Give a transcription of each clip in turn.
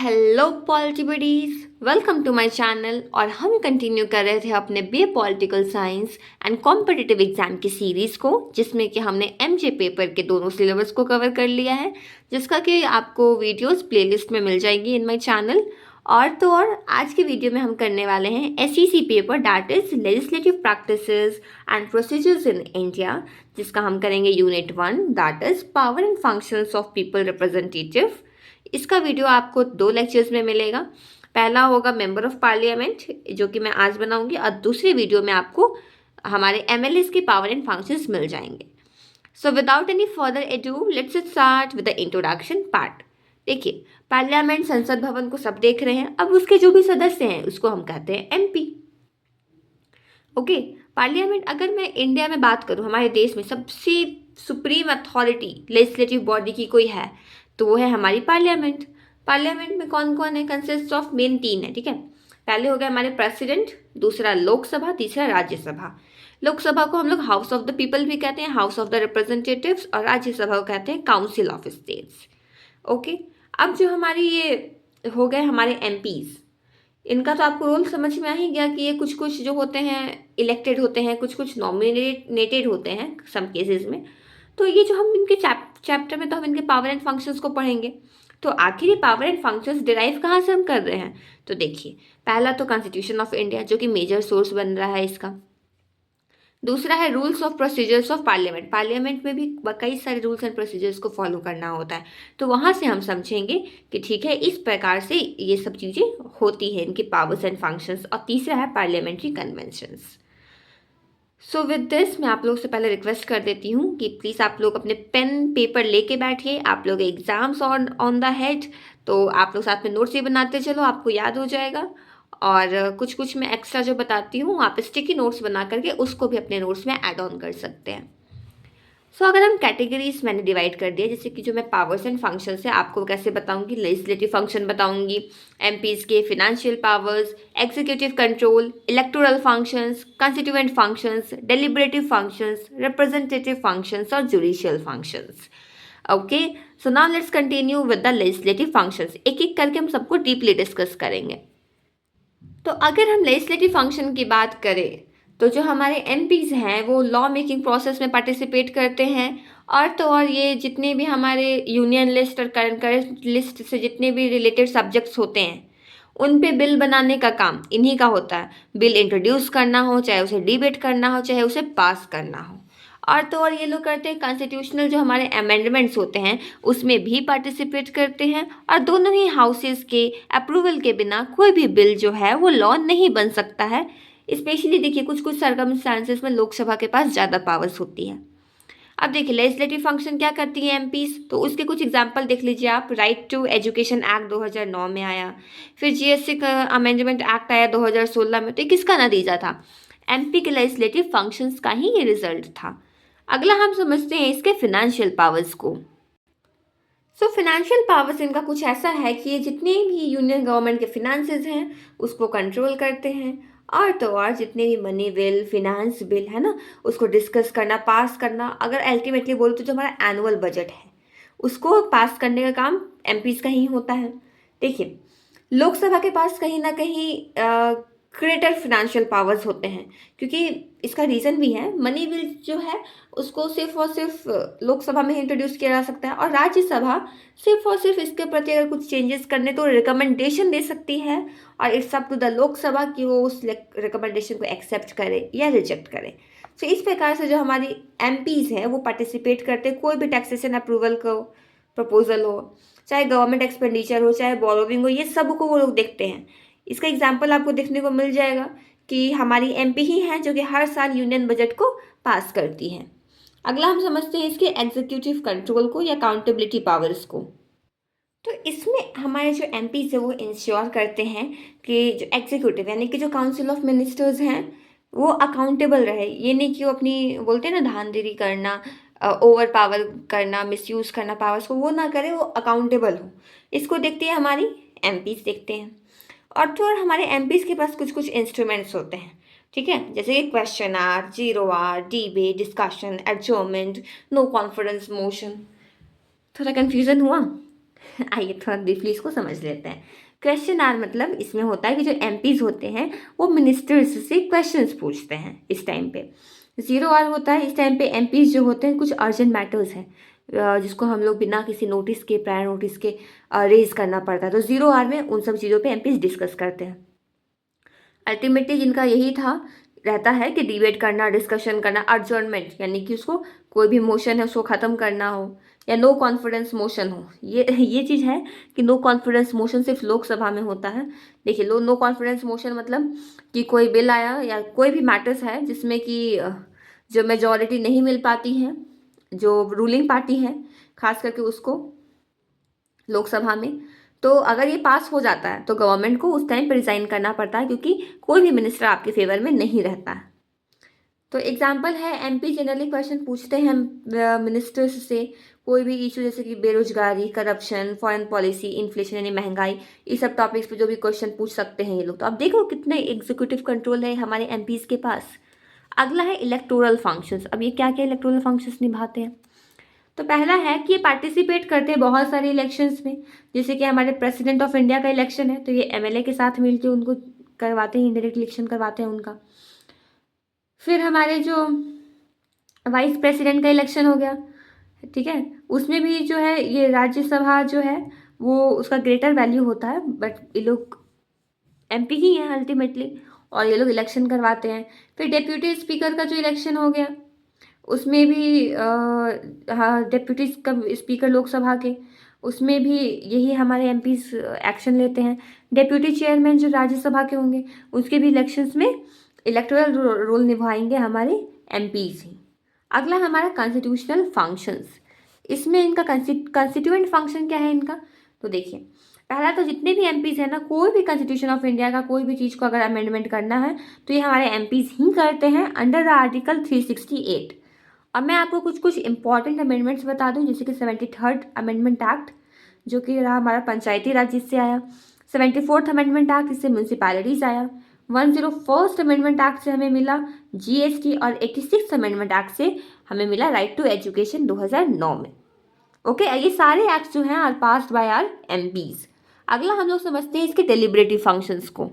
Hello polity buddies, welcome to my channel. और हम continue कर रहे थे अपने B political science and competitive exam की सीरीज़ को, जिसमें कि हमने एमजे पेपर के दोनों सिलेबस को कवर कर लिया है, जिसका कि आपको वीडियोस प्लेलिस्ट में मिल जाएंगी इन माय चैनल। और तो और आज की वीडियो में हम करने वाले हैं SEC paper, that is legislative practices and procedures in India, जिसका हम करेंगे unit 1, that is power and functions of people representative. इसका वीडियो आपको 2 लेक्चर्स में मिलेगा। पहला होगा मेंबर ऑफ पार्लियामेंट, जो कि मैं आज बनाऊंगी, और दूसरी वीडियो में आपको हमारे एमएलएस की पावर एंड फंक्शंस मिल जाएंगे। So without any further edu, let's start with the introduction part. देखिए, पार्लियामेंट, संसद भवन को सब देख रहे हैं। अब उसके जो भी सदस्य हैं उसको हम कहते हैं एमपी। ओके, पार्लियामेंट, अगर मैं इंडिया में बात करूं, हमारे देश में सबसे सुप्रीम अथॉरिटी लेजिस्लेटिव बॉडी की कोई है तो वो है हमारी पार्लियामेंट। पार्लियामेंट में कौन कौन है? कंसिस्ट ऑफ मेन 3 है, ठीक है। पहले हो गया हमारे प्रेसिडेंट, दूसरा लोकसभा, तीसरा राज्यसभा। लोकसभा को हम लोग हाउस ऑफ द पीपल भी कहते हैं, हाउस ऑफ द रिप्रेजेंटेटिव्स, और राज्यसभा को कहते हैं काउंसिल ऑफ स्टेट्स। ओके, अब जो हमारी ये हो गए हमारे एमपीज, इनका तो आपको रोल समझ में आ ही गया कि ये कुछ कुछ जो होते हैं इलेक्टेड होते हैं, कुछ कुछ नॉमिनेटेड होते हैं सम केसेस में। तो ये जो हम इनके चैप्टर में तो हम इनके पावर एंड फंक्शंस को पढ़ेंगे। तो आखिर ये पावर एंड फंक्शंस डिराइव कहाँ से हम कर रहे हैं? तो देखिए, पहला तो कॉन्स्टिट्यूशन ऑफ इंडिया, जो कि मेजर सोर्स बन रहा है इसका। दूसरा है rules of procedures of parliament. Parliament में भी कई सारे रूल्स एंड प्रोसीजर्स को फॉलो करना होता है, तो वहाँ से हम समझेंगे कि ठीक है, इस प्रकार से ये सब चीज़ें होती हैं, इनके पावर्स एंड फंक्शंस। और तीसरा है parliamentary conventions. So with this, मैं आप लोग से पहले रिक्वेस्ट कर देती हूँ कि प्लीज़ आप लोग अपने पेन पेपर लेके बैठिए। आप लोग एग्ज़ाम्स ऑन द हेड, तो आप लोग साथ में नोट्स भी बनाते चलो, आपको याद हो जाएगा। और कुछ कुछ मैं एक्स्ट्रा जो बताती हूँ, आप स्टिकी नोट्स बना करके उसको भी अपने नोट्स में ऐड ऑन कर सकते हैं। सो अगर हम कैटेगरीज मैंने डिवाइड कर दिया, जैसे कि जो मैं पावर्स एंड फंक्शंस है आपको कैसे बताऊंगी, लेजिस्लेटिव फंक्शन बताऊंगी, एमपीज के financial powers, executive control, electoral functions, constituent functions, deliberative functions, representative functions और judicial functions. Okay, so now let's continue with the legislative functions. एक एक करके हम सबको डीपली डिस्कस करेंगे। तो अगर हम लेजिस्लेटिव फंक्शन की बात करें, तो जो हमारे एमपीज हैं वो लॉ मेकिंग प्रोसेस में पार्टिसिपेट करते हैं। और तो और ये जितने भी हमारे यूनियन लिस्ट और करंट लिस्ट से जितने भी रिलेटेड सब्जेक्ट्स होते हैं, उन पे बिल बनाने का काम इन्हीं का होता है। बिल इंट्रोड्यूस करना हो, चाहे उसे डिबेट करना हो, चाहे उसे पास करना हो। और तो और ये लोग करते हैं कॉन्स्टिट्यूशनल जो हमारे अमेंडमेंट्स होते हैं उसमें भी पार्टिसिपेट करते हैं। और दोनों ही हाउसेस के अप्रूवल के बिना कोई भी बिल जो है वो लॉ नहीं बन सकता है। स्पेशली देखिए, कुछ कुछ सर्कमस्टांसेस में लोकसभा के पास ज़्यादा पावर्स होती है। अब देखिए, लेजिस्लेटिव फंक्शन क्या करती है एमपीज, तो उसके कुछ एग्जांपल देख लीजिए आप। राइट टू एजुकेशन एक्ट 2009 में आया, फिर जीएसटी का अमेंडमेंट एक्ट आया 2016 में। तो ये किसका नतीजा था? एमपी के लेजिस्लेटिव फंक्शंस का ही ये रिजल्ट था। अगला हम समझते हैं इसके फिनेंशियल पावर्स को। सो फिनेंशियल पावर्स इनका कुछ ऐसा है कि ये जितने भी यूनियन गवर्नमेंट के फिनेंसेस हैं उसको कंट्रोल करते हैं। और तो और जितने भी मनी बिल, फिनेंस बिल है ना, उसको डिस्कस करना, पास करना। अगर अल्टीमेटली बोलो तो जो हमारा एनुअल बजट है उसको पास करने का काम एमपीज का ही होता है। देखिए, लोकसभा के पास कहीं ना कहीं ग्रेटर फिनेंशियल पावर्स होते हैं, क्योंकि इसका रीज़न भी है। मनी बिल जो है उसको सिर्फ और सिर्फ लोकसभा में ही इंट्रोड्यूस किया जा सकता है, और राज्यसभा सिर्फ और सिर्फ इसके प्रति अगर कुछ चेंजेस करने तो रिकमेंडेशन दे सकती है, और it's up to the Lok Sabha कि वो उस रिकमेंडेशन को एक्सेप्ट करे या रिजेक्ट करे। तो इस प्रकार से जो हमारी एमपीज हैं वो पार्टिसिपेट करते हैं। कोई भी टैक्सेशन अप्रूवल को प्रपोजल हो, चाहे गवर्नमेंट एक्सपेंडिचर हो, चाहे बोरोविंग हो, ये सब को वो लोग देखते हैं। इसका एग्जाम्पल आपको देखने को मिल जाएगा कि हमारी एमपी ही हैं जो कि हर साल यूनियन बजट को पास करती हैं। अगला हम समझते हैं इसके एग्जीक्यूटिव कंट्रोल को या अकाउंटेबिलिटी पावर्स को। तो इसमें हमारे जो एमपीज है वो इंश्योर करते हैं कि जो एग्जीक्यूटिव यानी कि जो काउंसिल ऑफ मिनिस्टर्स हैं वो अकाउंटेबल रहे। ये नहीं कि वो अपनी बोलते हैं ना धांधली करना, ओवर पावर करना, मिसयूज़ करना पावर्स को, वो ना करे, वो अकाउंटेबल हो। इसको देखती है हमारी एमपीज देखते हैं। और तो और हमारे एमपीज के पास कुछ कुछ इंस्ट्रूमेंट्स होते हैं, ठीक है, जैसे कि question hour, zero hour, debate, discussion, adjournment, no confidence motion. थोड़ा कन्फ्यूज़न हुआ? आइए थोड़ा ब्रीफली इसको समझ लेते हैं। क्वेश्चन आर मतलब इसमें होता है कि जो एमपीज होते हैं वो मिनिस्टर्स से क्वेश्चंस पूछते हैं इस टाइम पे। जीरो आर होता है इस टाइम पे एमपीज जो होते हैं कुछ अर्जेंट मैटर्स हैं जिसको हम लोग बिना किसी नोटिस के, प्रायर नोटिस के रेज करना पड़ता है। तो जीरो आर में उन सब चीज़ों पे एमपीज डिस्कस करते हैं। अल्टीमेटली जिनका यही था रहता है कि डिबेट करना, डिस्कशन करना, adjournment यानी कि उसको कोई भी मोशन है उसको ख़त्म करना हो, या नो कॉन्फिडेंस मोशन हो। ये चीज़ है कि नो कॉन्फिडेंस मोशन सिर्फ लोकसभा में होता है। देखिए नो कॉन्फिडेंस मोशन मतलब कि कोई बिल आया या कोई भी मैटर्स है जिसमें कि जो मेजॉरिटी नहीं मिल पाती है, जो रूलिंग पार्टी है खास करके उसको लोकसभा में, तो अगर ये पास हो जाता है तो गवर्नमेंट को उस टाइम पर रिजाइन करना पड़ता है क्योंकि कोई भी मिनिस्टर आपके फेवर में नहीं रहता है। तो एग्जाम्पल है एमपी जनरली क्वेश्चन पूछते हैं मिनिस्टर्स से कोई भी इशू जैसे कि बेरोजगारी, करप्शन, फॉरेन पॉलिसी, इन्फ्लेशन यानी महंगाई, इस सब टॉपिक्स पे जो भी क्वेश्चन पूछ सकते हैं ये लोग। तो अब देखो कितने एग्जीक्यूटिव कंट्रोल है हमारे एमपीज के पास। अगला है इलेक्टोरल फंक्शंस। अब ये क्या क्या इलेक्टोरल फंक्शंस निभाते हैं? तो पहला है कि ये पार्टिसिपेट करते हैं बहुत सारे इलेक्शंस में। जैसे कि हमारे प्रेसिडेंट ऑफ इंडिया का इलेक्शन है तो ये एमएलए के साथ मिलकर उनको करवाते हैं, इंडायरेक्ट इलेक्शन करवाते हैं उनका। फिर हमारे जो वाइस प्रेसिडेंट का इलेक्शन हो गया, ठीक है, उसमें भी जो है ये राज्यसभा जो है वो उसका ग्रेटर वैल्यू होता है, बट ये लोग एमपी ही हैं अल्टीमेटली और ये लोग इलेक्शन करवाते हैं। फिर डेप्यूटी स्पीकर का जो इलेक्शन हो गया उसमें भी हाँ डिप्टी स्पीकर लोकसभा के, उसमें भी यही हमारे एमपीज एक्शन लेते हैं। डेप्यूटी चेयरमैन जो राज्यसभा के होंगे उसके भी इलेक्शंस में इलेक्टोरल रोल निभाएंगे हमारे एमपीज ही। अगला हमारा कॉन्स्टिट्यूशनल फंक्शंस। इसमें इनका कंस्टिट्यूएंट फंक्शन क्या है इनका? तो देखिए पहला तो जितने भी एमपीज हैं ना, कोई भी कॉन्स्टिट्यूशन ऑफ इंडिया का कोई भी चीज़ को अगर अमेंडमेंट करना है तो ये हमारे एमपीज ही करते हैं अंडर द आर्टिकल 368। अब मैं आपको कुछ कुछ इंपॉर्टेंट अमेंडमेंट्स बता दूं, जैसे कि 73rd अमेंडमेंट एक्ट जो कि रहा हमारा पंचायती राज जिससे आया, 74th अमेंडमेंट एक्ट जिससे म्यूनसिपैलिटीज़ आया, 101st अमेंडमेंट एक्ट से हमें मिला जीएसटी, और 86th अमेंडमेंट एक्ट से हमें मिला राइट टू एजुकेशन 2009 में। ओके ये सारे एक्ट्स जो हैं are passed by our MPs. अगला हम लोग समझते हैं इसके डेलिब्रेटिव फंक्शंस को।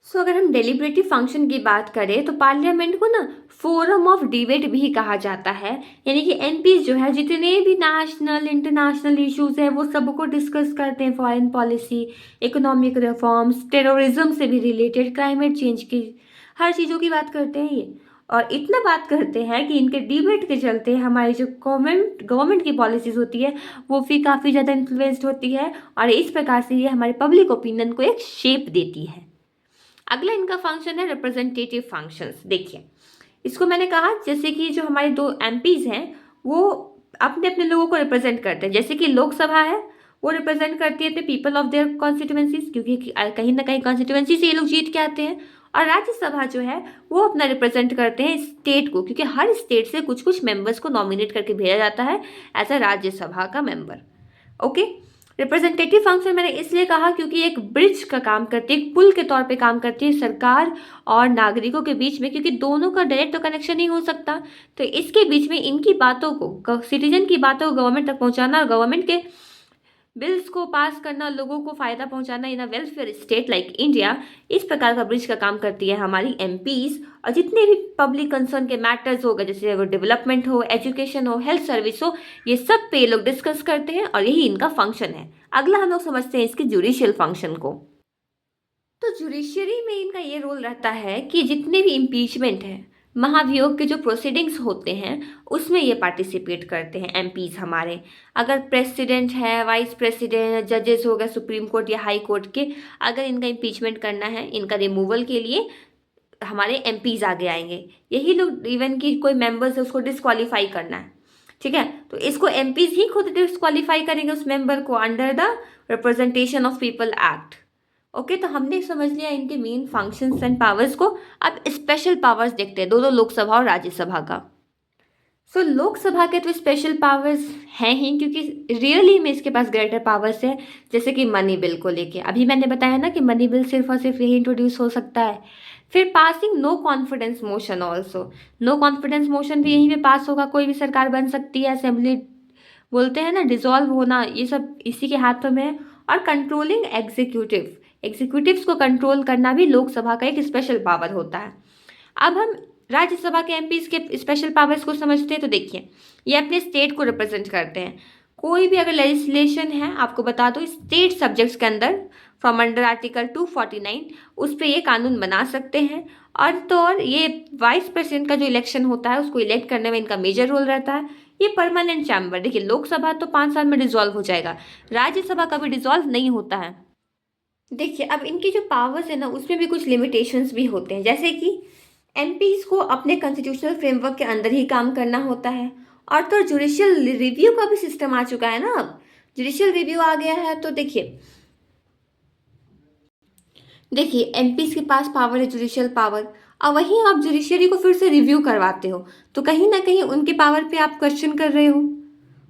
अगर हम डेलिब्रेटिव फंक्शन की बात करें तो पार्लियामेंट को ना फोरम ऑफ डिबेट भी कहा जाता है, यानी कि एमपीज जो है जितने भी नेशनल इंटरनेशनल इश्यूज है वो सबको डिस्कस करते हैं। Foreign policy, economic reforms, terrorism से भी रिलेटेड, क्लाइमेट चेंज की हर चीज़ों की बात करते हैं ये। और इतना बात करते हैं कि इनके डिबेट के चलते हमारी जो गवर्नमेंट की पॉलिसीज़ होती है वो भी काफ़ी ज़्यादा इन्फ्लुएंस्ड होती है, और इस प्रकार से ये हमारे पब्लिक ओपिनियन को एक शेप देती है। अगला इनका फंक्शन है रिप्रेजेंटेटिव फंक्शंस। देखिए इसको मैंने कहा जैसे कि जो हमारे दो एमपीज हैं वो अपने अपने लोगों को रिप्रेजेंट करते हैं। जैसे कि लोकसभा है वो रिप्रेजेंट करती है the people of their constituencies, क्योंकि कहीं ना कहीं कॉन्स्टिट्यूएंसी से ये लोग जीत के आते हैं। और राज्यसभा जो है वो अपना रिप्रेजेंट करते हैं स्टेट को, क्योंकि हर स्टेट से कुछ कुछ मेंबर्स को नॉमिनेट करके भेजा जाता है एज अ राज्यसभा का मेंबर। ओके रिप्रेजेंटेटिव फंक्शन मैंने इसलिए कहा क्योंकि एक ब्रिज का काम करती है, एक पुल के तौर पे काम करती है सरकार और नागरिकों के बीच में, क्योंकि दोनों का डायरेक्ट तो कनेक्शन नहीं हो सकता। तो इसके बीच में इनकी बातों को, सिटीजन की बातों को गवर्नमेंट तक पहुंचाना और गवर्नमेंट के बिल्स को पास करना, लोगों को फ़ायदा पहुंचाना in a welfare state like India, इस प्रकार का ब्रिज का काम करती है हमारी एमपीज। और जितने भी पब्लिक कंसर्न के मैटर्स हो गए, जैसे वो डेवलपमेंट हो, एजुकेशन हो, हेल्थ सर्विस हो, ये सब पे ये लोग डिस्कस करते हैं और यही इनका फंक्शन है। अगला हम लोग समझते हैं इसके जुडिशियल फंक्शन को। तो जुडिशरी में इनका ये रोल रहता है कि जितने भी इम्पीचमेंट है, महाभियोग के जो प्रोसीडिंग्स होते हैं उसमें ये पार्टिसिपेट करते हैं एमपीज हमारे। अगर प्रेसिडेंट है, वाइस प्रेसिडेंट, जजेस हो गए सुप्रीम कोर्ट या हाई कोर्ट के, अगर इनका इम्पीचमेंट करना है, इनका रिमूवल के लिए हमारे एमपीज आगे आएंगे। यही लोग, इवन की कोई मेंबर्स है उसको डिस्क्वालीफाई करना है, ठीक है, तो इसको एमपीज ही खुद डिस्क्वालीफाई करेंगे उस मेंबर को under the representation of people act. Okay तो हमने समझ लिया इनके मेन फंक्शंस एंड पावर्स को। अब स्पेशल पावर्स देखते हैं दोनों लोकसभा और राज्यसभा का। लोकसभा के तो स्पेशल पावर्स हैं ही, क्योंकि रियली में इसके पास ग्रेटर पावर्स है। जैसे कि मनी बिल को लेके अभी मैंने बताया ना कि मनी बिल सिर्फ और सिर्फ यही इंट्रोड्यूस हो सकता है। फिर passing no confidence motion also, no confidence motion भी यहीं पे पास होगा, कोई भी सरकार बन सकती है असेंबली बोलते हैं ना डिसॉल्व होना, ये सब इसी के हाथों में है। और कंट्रोलिंग एग्जीक्यूटिव्स को कंट्रोल करना भी लोकसभा का एक स्पेशल पावर होता है। अब हम राज्यसभा के एमपीज के स्पेशल पावर्स को समझते हैं। तो देखिए, ये अपने स्टेट को रिप्रेजेंट करते हैं। कोई भी अगर लेजिस्लेशन है, आपको बता दो, स्टेट सब्जेक्ट्स के अंदर फ्रॉम अंडर आर्टिकल 249 उस पर ये कानून बना सकते हैं। और तो और ये वाइस प्रेसिडेंट का जो इलेक्शन होता है उसको इलेक्ट करने में इनका मेजर रोल रहता है। ये परमानेंट चैम्बर, देखिए लोकसभा तो 5 साल में डिसॉल्व हो जाएगा, राज्यसभा कभी डिसॉल्व नहीं होता है। देखिए, अब इनकी जो पावर्स है ना उसमें भी कुछ लिमिटेशंस भी होते हैं, जैसे कि एमपीज को अपने कॉन्स्टिट्यूशनल फ्रेमवर्क के अंदर ही काम करना होता है। और तो जुडिशियल रिव्यू का भी सिस्टम आ चुका है ना, अब जुडिशियल रिव्यू आ गया है। तो देखिए एमपीज के पास पावर है जुडिशियल पावर, और वहीं आप जुडिशरी को फिर से रिव्यू करवाते हो, तो कहीं ना कहीं उनके पावर पे आप क्वेश्चन कर रहे हो,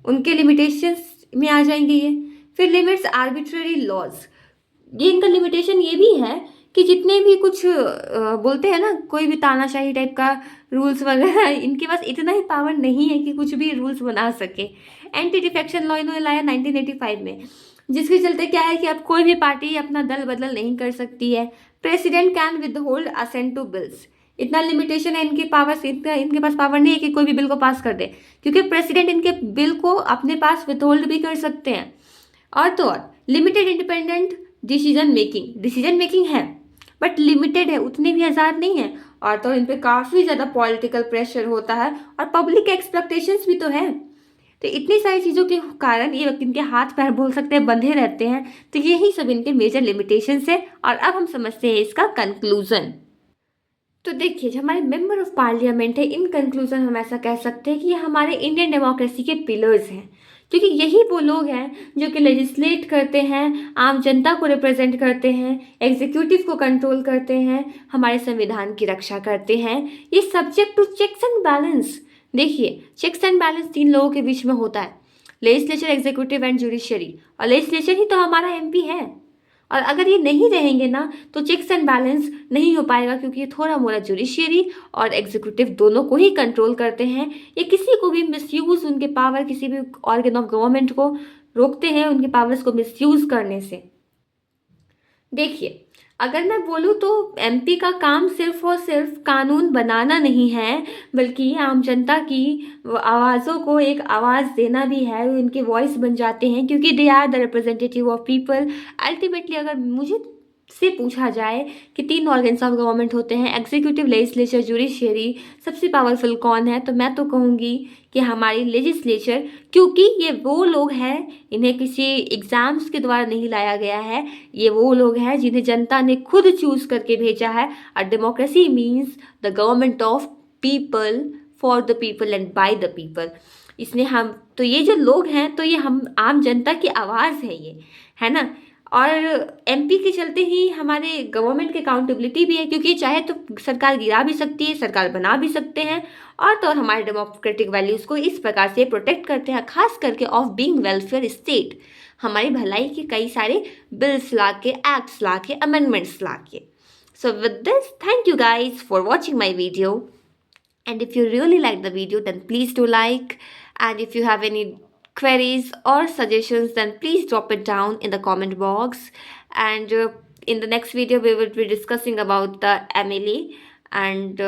उनके लिमिटेशंस में आ जाएंगे ये। फिर लिमिट्स आर्बिट्ररी लॉज, ये इनका लिमिटेशन ये भी है कि जितने भी कुछ बोलते हैं ना, कोई भी तानाशाही टाइप का रूल्स वगैरह, इनके पास इतना ही पावर नहीं है कि कुछ भी रूल्स बना सके। एंटी डिफेक्शन लॉ इन्होंने लाया 1985 में, जिसके चलते क्या है कि अब कोई भी पार्टी अपना दल बदल नहीं कर सकती है। President can withhold assent to bills, इतना लिमिटेशन है इनके पावर, इनके पास पावर नहीं है कि कोई भी बिल को पास कर दे, क्योंकि प्रेसिडेंट इनके बिल को अपने पास विथहोल्ड भी कर सकते हैं। और तो और लिमिटेड इंडिपेंडेंट डिसीजन मेकिंग है, बट लिमिटेड है, उतने भी आज़ाद नहीं है। और तो इन पे काफ़ी ज़्यादा पॉलिटिकल प्रेशर होता है और पब्लिक एक्सपेक्टेशंस भी तो है। तो इतनी सारी चीज़ों के कारण ये इनके हाथ पैर बोल सकते हैं बंधे रहते हैं। तो यही सब इनके मेजर लिमिटेशंस है। और अब हम समझते हैं इसका कंक्लूजन। तो देखिए, जो हमारे मेंबर ऑफ पार्लियामेंट है, इन कंक्लूजन हम ऐसा कह सकते हैं कि ये हमारे इंडियन डेमोक्रेसी के पिलर्स हैं, क्योंकि यही वो लोग हैं जो कि लेजिस्लेट करते हैं, आम जनता को रिप्रेजेंट करते हैं, एग्जीक्यूटिव को कंट्रोल करते हैं, हमारे संविधान की रक्षा करते हैं। ये subject to checks and balance. देखिए, चेक्स एंड बैलेंस 3 लोगों के बीच में होता है, लेजिस्लेचर, एग्जीक्यूटिव एंड जुडिशरी। और लेजिस्लेचर ही तो हमारा एमपी है। और अगर ये नहीं रहेंगे ना तो चेक्स एंड बैलेंस नहीं हो पाएगा, क्योंकि ये थोड़ा मोड़ा जुडिशियरी और एग्जीक्यूटिव दोनों को ही कंट्रोल करते हैं। ये किसी को भी मिसयूज, उनके पावर, किसी भी ऑर्गन ऑफ गवर्नमेंट को रोकते हैं उनके पावर्स को मिसयूज करने से। देखिए, अगर मैं बोलूँ तो एमपी का काम सिर्फ और सिर्फ कानून बनाना नहीं है, बल्कि आम जनता की आवाज़ों को एक आवाज़ देना भी है। वो इनके वॉइस बन जाते हैं, क्योंकि they are the representative of people. Ultimately अगर मुझे से पूछा जाए कि 3 ऑर्गन्स ऑफ गवर्नमेंट होते हैं, एग्जीक्यूटिव, लेजिस्लेचर, जुडिशियरी, सबसे पावरफुल कौन है, तो मैं तो कहूँगी कि हमारी लेजिस्लेचर, क्योंकि ये वो लोग हैं, इन्हें किसी एग्ज़ाम्स के द्वारा नहीं लाया गया है। ये वो लोग हैं जिन्हें जनता ने खुद चूज़ करके भेजा है। और democracy means the government of people, for the people and by the people. इसने हम, तो ये जो लोग हैं, तो ये हम आम जनता की आवाज़ है, ये है ना। और एमपी के चलते ही हमारे गवर्नमेंट की अकाउंटेबिलिटी भी है, क्योंकि चाहे तो सरकार गिरा भी सकती है, सरकार बना भी सकते हैं। और तो और हमारे डेमोक्रेटिक वैल्यूज़ को इस प्रकार से प्रोटेक्ट करते हैं, खास करके ऑफ बीइंग वेलफेयर स्टेट, हमारी भलाई के कई सारे बिल्स ला के, एक्ट्स ला के, अमेंडमेंट्स ला के। So with this, thank you guys for watching my video, and if you really like the video then please do like, and if you have any queries or suggestions then please drop it down in the comment box. And in the next video we will be discussing about the MLA, and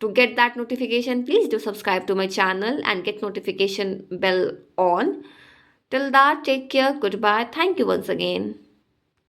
to get that notification please do subscribe to my channel and get notification bell on. Till that, take care, goodbye, thank you once again.